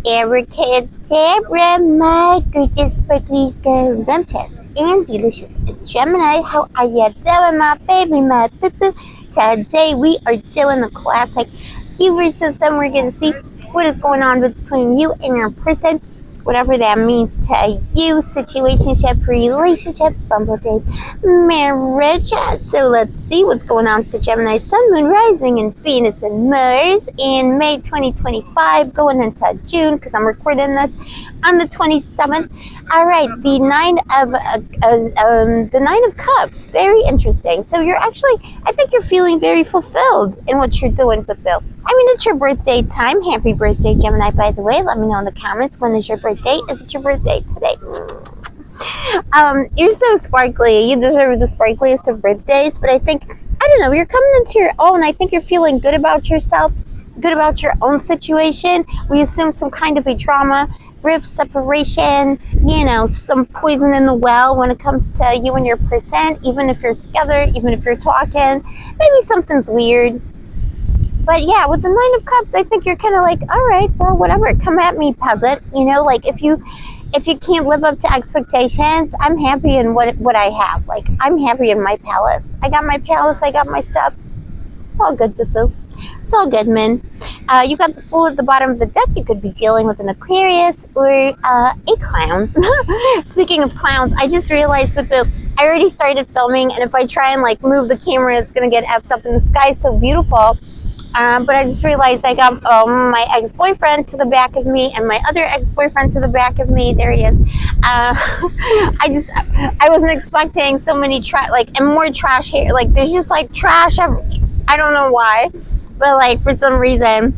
Abracadabra, my gorgeous, sparkly, scrumptious, and delicious Gemini. How are you doing, my baby, my poo-poo? Today we are doing the classic Hubert system. We're going to see what is going on between you and your person, whatever that means to you, situationship, relationship, bumble date, marriage. So let's see what's going on for Gemini, Sun, Moon, Rising, and Venus and Mars in May 2025, going into June, because I'm recording this on the 27th. All right, the Nine of Cups, very interesting. So you're actually, I think you're feeling very fulfilled in what you're doing, but Bill, I mean, it's your birthday time. Happy birthday, Gemini, by the way. Let me know in the comments, when is your birthday? Is it your birthday today? You're so sparkly. You deserve the sparkliest of birthdays, but I think, I don't know, you're coming into your own. I think you're feeling good about yourself, good about your own situation. We assume some kind of a drama, rift, separation, you know, some poison in the well when it comes to you and your person, even if you're together, even if you're talking. Maybe something's weird. But yeah, with the Nine of Cups, I think you're kind of like, all right, well, whatever, come at me, peasant. You know, like if you can't live up to expectations, I'm happy in what I have. Like, I'm happy in my palace. I got my palace, I got my stuff. It's all good, boo-boo. It's all good, man. You got the Fool at the bottom of the deck. You could be dealing with an Aquarius or a clown. Speaking of clowns, I just realized, boo-boo, I already started filming, and if I try and like move the camera, it's gonna get effed up, and the sky's so beautiful. But I just realized I got my ex-boyfriend to the back of me and my other ex-boyfriend to the back of me. There he is. I wasn't expecting so many and more trash here. Like, there's just like trash. I don't know why, but like for some reason,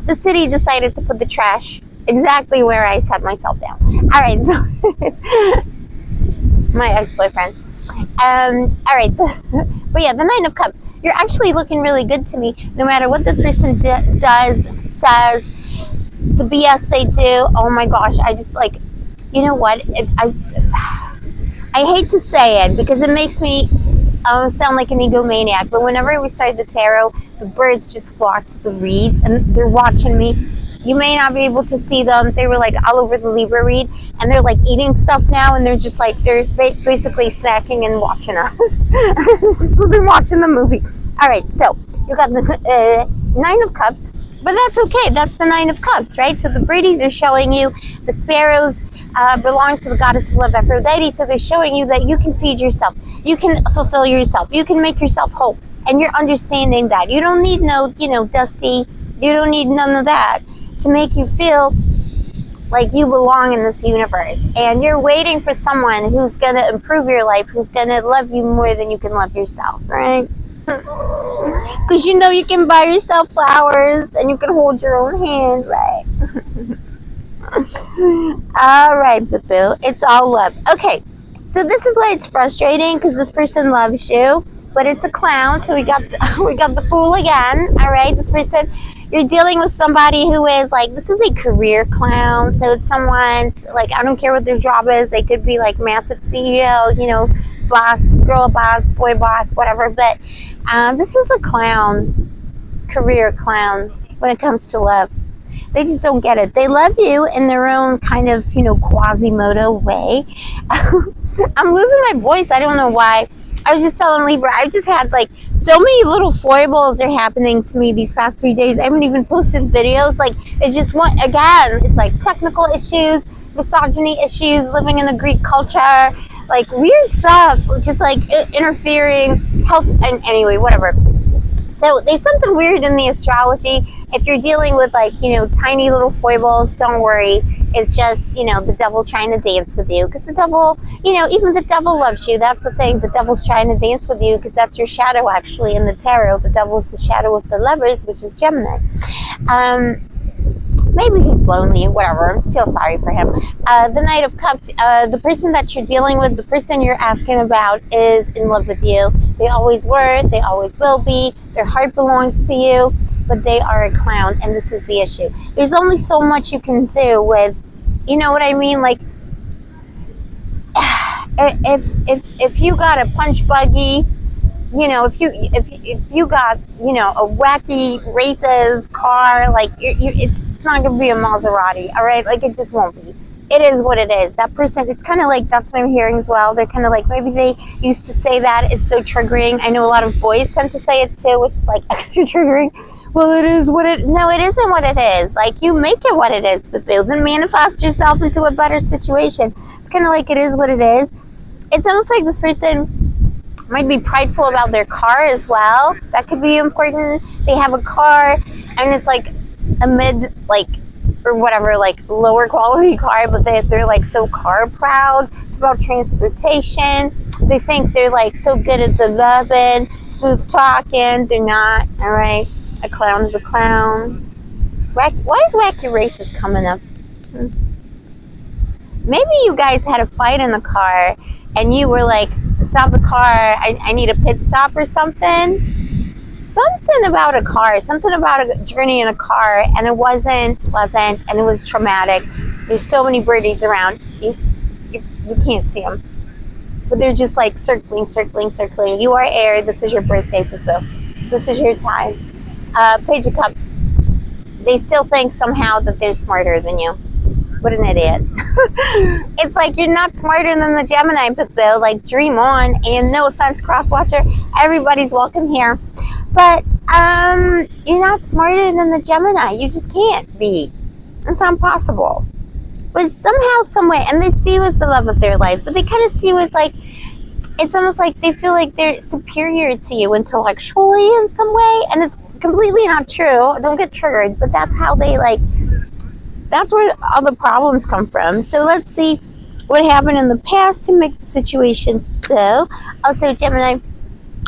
the city decided to put the trash exactly where I set myself down. All right, so my ex-boyfriend. All right, but yeah, the Nine of Cups. You're actually looking really good to me, no matter what this person does, says, the BS they do. Oh my gosh, I just like, you know what? I hate to say it because it makes me sound like an egomaniac, but whenever we start the tarot, the birds just flock to the reeds and they're watching me. You may not be able to see them. They were like all over the Libra read, and they're like eating stuff now, and they're just like, they're basically snacking and watching us. They're watching the movie. All right, so you got the Nine of Cups, but that's okay. That's the Nine of Cups, right? So the birdies are showing you, the sparrows belong to the goddess of love, Aphrodite, so they're showing you that you can feed yourself. You can fulfill yourself. You can make yourself whole, and you're understanding that. You don't need no, dusty, you don't need none of that to make you feel like you belong in this universe. And you're waiting for someone who's going to improve your life, who's going to love you more than you can love yourself, right? Because you know you can buy yourself flowers and you can hold your own hand, right? All right, boo-boo. It's all love. Okay, so this is why it's frustrating, because this person loves you, but it's a clown. So we got the Fool again. All right, this person, you're dealing with somebody who is like, this is a career clown. So it's someone like, I don't care what their job is. They could be like massive CEO, boss, girl boss, boy boss, whatever. But this is a clown, career clown when it comes to love. They just don't get it. They love you in their own kind of, Quasimodo way. I'm losing my voice. I don't know why. I was just telling Libra, I've just had like so many little foibles are happening to me these past 3 days. I haven't even posted videos. Like, it's just it's like technical issues, misogyny issues, living in the Greek culture, like weird stuff, just like interfering, health, and anyway, whatever. So there's something weird in the astrology. If you're dealing with like, tiny little foibles, don't worry. It's just, the devil trying to dance with you. Because the devil, even the devil loves you. That's the thing. The devil's trying to dance with you because that's your shadow, actually, in the tarot. The devil's the shadow of the lovers, which is Gemini. Maybe he's lonely, whatever. Feel sorry for him. The Knight of Cups, the person that you're dealing with, the person you're asking about is in love with you. They always were. They always will be. Their heart belongs to you. But they are a clown, and this is the issue. There's only so much you can do with, you know what I mean? Like, if you got a punch buggy you know, if you got, you know, a wacky races car, like it's not gonna be a Maserati, all right? Like, it just won't be. It is what it is. That person, it's kind of like, that's what I'm hearing as well. They're kind of like, maybe they used to say that. It's so triggering. I know a lot of boys tend to say it too, which is like extra triggering. Well, it is what it, no, it isn't what it is. Like, you make it what it is, but then manifest yourself into a better situation. It's kind of like, it is what it is. It's almost like this person might be prideful about their car as well. That could be important. They have a car and it's like a mid, like, or whatever, like lower quality car, but they're like so car proud. It's about transportation. They think they're like so good at the loving, smooth talking. They're not, all right? A clown is a clown. Why is Wacky Races coming up? Maybe you guys had a fight in the car and you were like, stop the car, I need a pit stop or something. Something about a car, something about a journey in a car, and it wasn't pleasant and it was traumatic. There's so many birdies around. You can't see them. But they're just like circling. You are air. This is your birthday, Poo. This is your time. Page of Cups. They still think somehow that they're smarter than you. What an idiot. It's like, you're not smarter than the Gemini, Poo. Like, dream on. And no offense, Crosswatcher. Everybody's welcome here. But you're not smarter than the Gemini. You just can't be. It's not possible. But somehow, some way, and they see you as the love of their life, but they kind of see you as like, it's almost like they feel like they're superior to you intellectually in some way, and it's completely not true. Don't get triggered, but that's how they like, that's where all the problems come from. So let's see what happened in the past to make the situation so. Also, Gemini,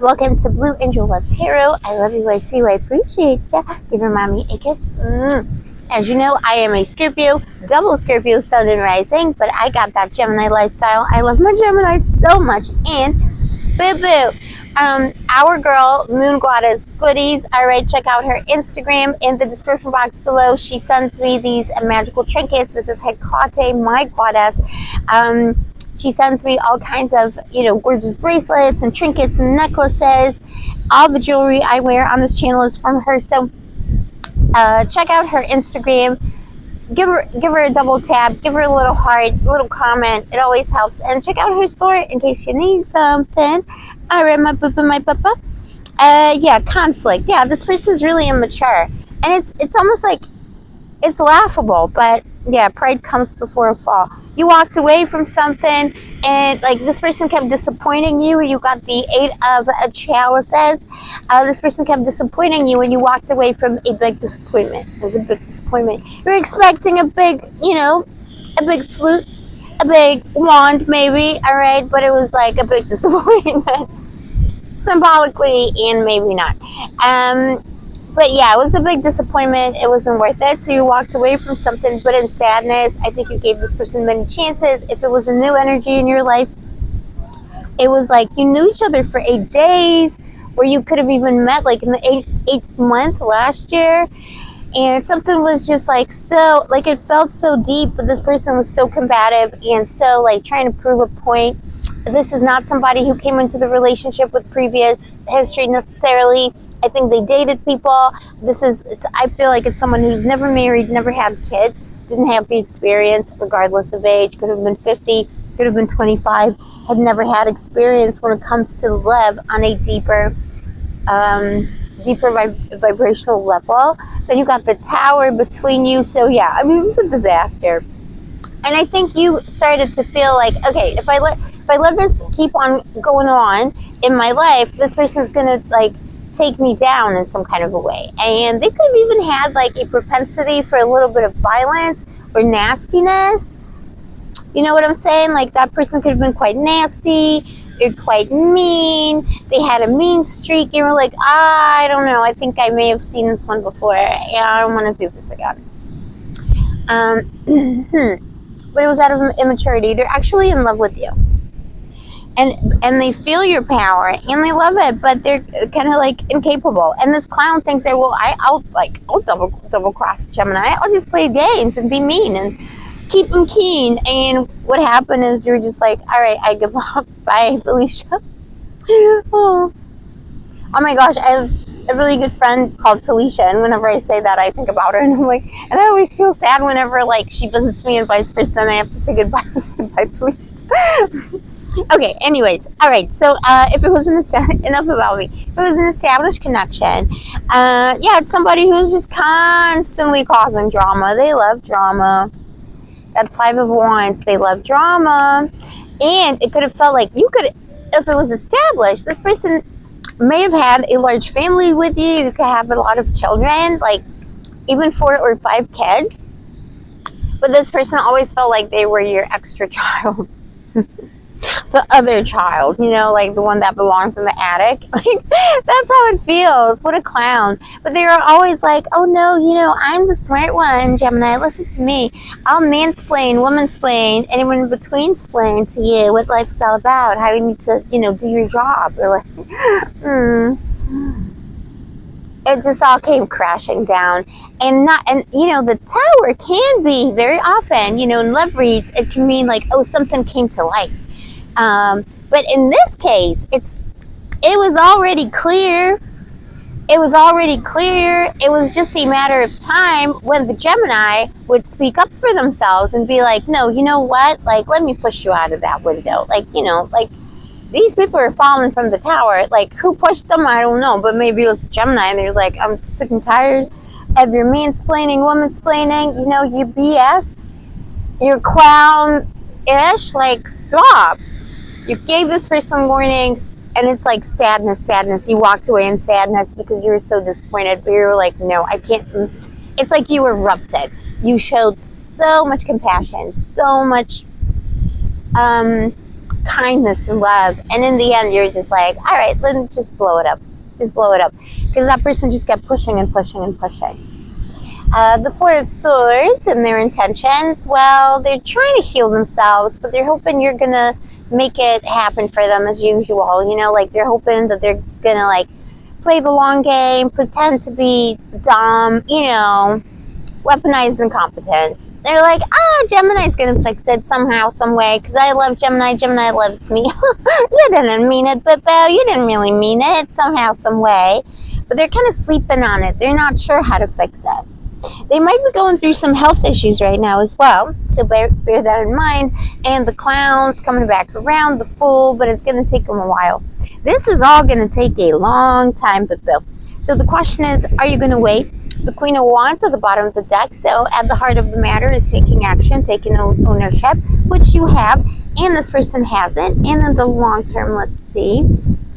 welcome to Blue Angel Love Tarot. I love you, I see you, I appreciate ya. Give your mommy a kiss. As you know, I am a Scorpio, double Scorpio, Sun and Rising, but I got that Gemini lifestyle. I love my Gemini so much. And boo-boo, our girl, Moon Goddess Goodies, all right, check out her Instagram in the description box below. She sends me these magical trinkets. This is Hecate, my goddess. She sends me all kinds of, you know, gorgeous bracelets and trinkets and necklaces. All the jewelry I wear on this channel is from her. So check out her Instagram. Give her a double tap. Give her a little heart, a little comment. It always helps. And check out her store in case you need something. All right, my papa, my papa. Yeah, conflict. Yeah, this person's really immature, and it's almost like it's laughable, but yeah, pride comes before a fall. You walked away from something, and like this person kept disappointing you. You got the 8 of Chalices. This person kept disappointing you, and you walked away from a big disappointment. It was a big disappointment. You're expecting a big, you know, a big flute, a big wand, maybe. All right, but it was like a big disappointment, symbolically, and maybe not. But yeah, it was a big disappointment. It wasn't worth it. So you walked away from something, but in sadness. I think you gave this person many chances. If it was a new energy in your life, it was like you knew each other for 8 days, or you could have even met like in the eighth month last year. And something was just like so, like it felt so deep, but this person was so combative and so like trying to prove a point. This is not somebody who came into the relationship with previous history necessarily. I think they dated people. I feel like it's someone who's never married, never had kids, didn't have the experience regardless of age. Could have been 50, could have been 25, had never had experience when it comes to love on a deeper vibrational level. Then you got the Tower between you. So yeah, I mean, it was a disaster. And I think you started to feel like, okay, if I let this keep on going on in my life, this person's gonna like take me down in some kind of a way. And they could have even had like a propensity for a little bit of violence or nastiness. You know what I'm saying? Like that person could have been quite nasty or quite mean. They had a mean streak. You were like, I don't know. I think I may have seen this one before. Yeah, I don't want to do this again. But it was out of immaturity. They're actually in love with you. And they feel your power and they love it, but they're kind of like incapable. And this clown thinks that, well, I'll double cross Gemini. I'll just play games and be mean and keep them keen. And what happened is you're just like, all right, I give up. Bye, Felicia. Oh. Oh my gosh, I have a really good friend called Felicia, and whenever I say that, I think about her, and I'm like, and I always feel sad whenever like she visits me and vice versa, and I have to say goodbye. Bye, Felicia. Okay, anyways, all right. So if it was enough about me, if it was an established connection, yeah, it's somebody who's just constantly causing drama. They love drama. That's 5 of Wands. They love drama, and it could have felt like you could, if it was established, this person may have had a large family with you. You could have a lot of children, like even 4 or 5 kids. But this person always felt like they were your extra child. The other child, you know, like the one that belongs in the attic. Like, that's how it feels. What a clown. But they are always like, oh no, you know, I'm the smart one, Gemini, listen to me. I'll mansplain, womansplain, anyone in between explain to you what life's all about, how you need to, you know, do your job. Or like, It just all came crashing down. And you know, the tower can be very often, you know, in love reads, it can mean like, oh, something came to light. But in this case, it was already clear. It was already clear. It was just a matter of time when the Gemini would speak up for themselves and be like, no, you know what? Like, let me push you out of that window. Like, you know, like, these people are falling from the tower. Like, who pushed them? I don't know. But maybe it was Gemini, and they're like, I'm sick and tired of your mansplaining, womansplaining, you know, you BS, you're clown-ish. Like, stop. You gave this person warnings, and it's like sadness. You walked away in sadness because you were so disappointed. But you were like, no, I can't. It's like you erupted. You showed so much compassion, so much kindness and love, and in the end you're just like, all right, let me just blow it up, because that person just kept pushing and pushing and pushing. The 4 of Swords and their intentions, well, they're trying to heal themselves, but they're hoping you're gonna make it happen for them as usual, you know, like they're hoping that they're just gonna like play the long game, pretend to be dumb, you know, weaponized incompetence. They're like, Gemini's gonna fix it somehow, some way, because I love Gemini, Gemini loves me. You didn't mean it, but you didn't really mean it, somehow, some way. But they're kind of sleeping on it. They're not sure how to fix it. They might be going through some health issues right now as well, so bear that in mind. And the clown's coming back around, the Fool, but it's going to take them a while. This is all going to take a long time, but so the question is, are you going to wait? The Queen of Wands at the bottom of the deck, so at the heart of the matter is taking action, taking ownership, which you have, and this person hasn't. And in the long term, let's see.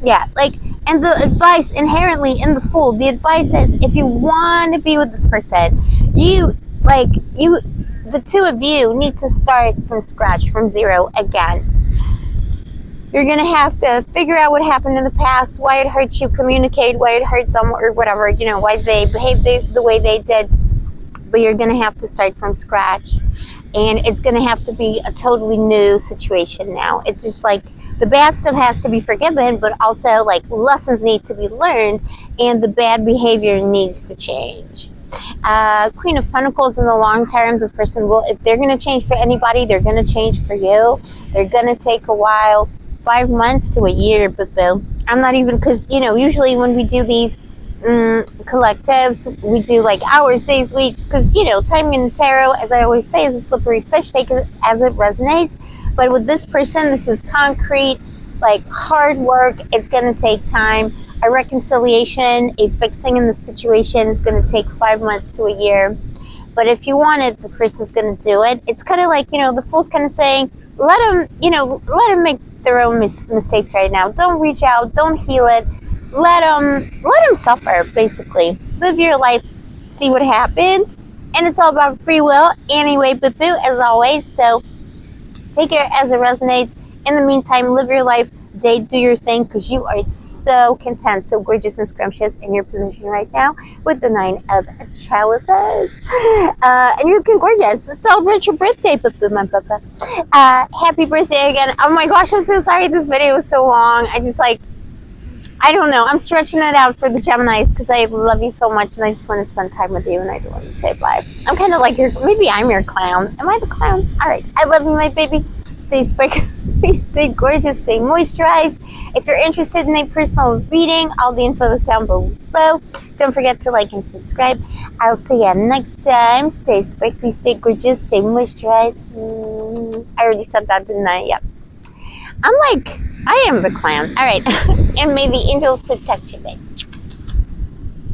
Yeah, like, and the advice inherently in the Fool, the advice is, if you want to be with this person, the 2 of you need to start from scratch, from 0 again. You're going to have to figure out what happened in the past, why it hurt you, communicate why it hurt them, or whatever, you know, why they behaved the way they did. But you're going to have to start from scratch. And it's going to have to be a totally new situation now. It's just like the bad stuff has to be forgiven, but also like lessons need to be learned, and the bad behavior needs to change. Queen of Pentacles in the long term, this person will, if they're going to change for anybody, they're going to change for you. They're going to take a while. 5 months to a year, but I'm not even, because, you know, usually when we do these collectives, we do like hours, days, weeks, because, you know, timing in the tarot, as I always say, is a slippery fish. Take it as it resonates. But with this person, this is concrete, like hard work. It's going to take time. A reconciliation, a fixing in the situation is going to take 5 months to a year. But if you want it, this person's going to do it. It's kind of like, you know, the Fool's kind of saying, let them make their own mistakes right now. Don't reach out. Don't heal it. Let them suffer, basically. Live your life. See what happens. And it's all about free will. Anyway, boo, as always. So take it as it resonates. In the meantime, live your life. Date, do your thing, because you are so content, so gorgeous and scrumptious in your position right now with the 9 of Chalices. And you're looking gorgeous. Celebrate your birthday, happy birthday again. Oh my gosh, I'm so sorry this video was so long. I don't know. I'm stretching it out for the Geminis because I love you so much and I just want to spend time with you and I don't want to say bye. I'm kind of like maybe I'm your clown. Am I the clown? All right. I love you, my baby. Stay sparkly, stay gorgeous, stay moisturized. If you're interested in a personal reading, all the info is down below. Don't forget to like and subscribe. I'll see you next time. Stay sparkly, stay gorgeous, stay moisturized. I already said that, didn't I? Yep. I am the clown. All right. And may the angels protect you, babe.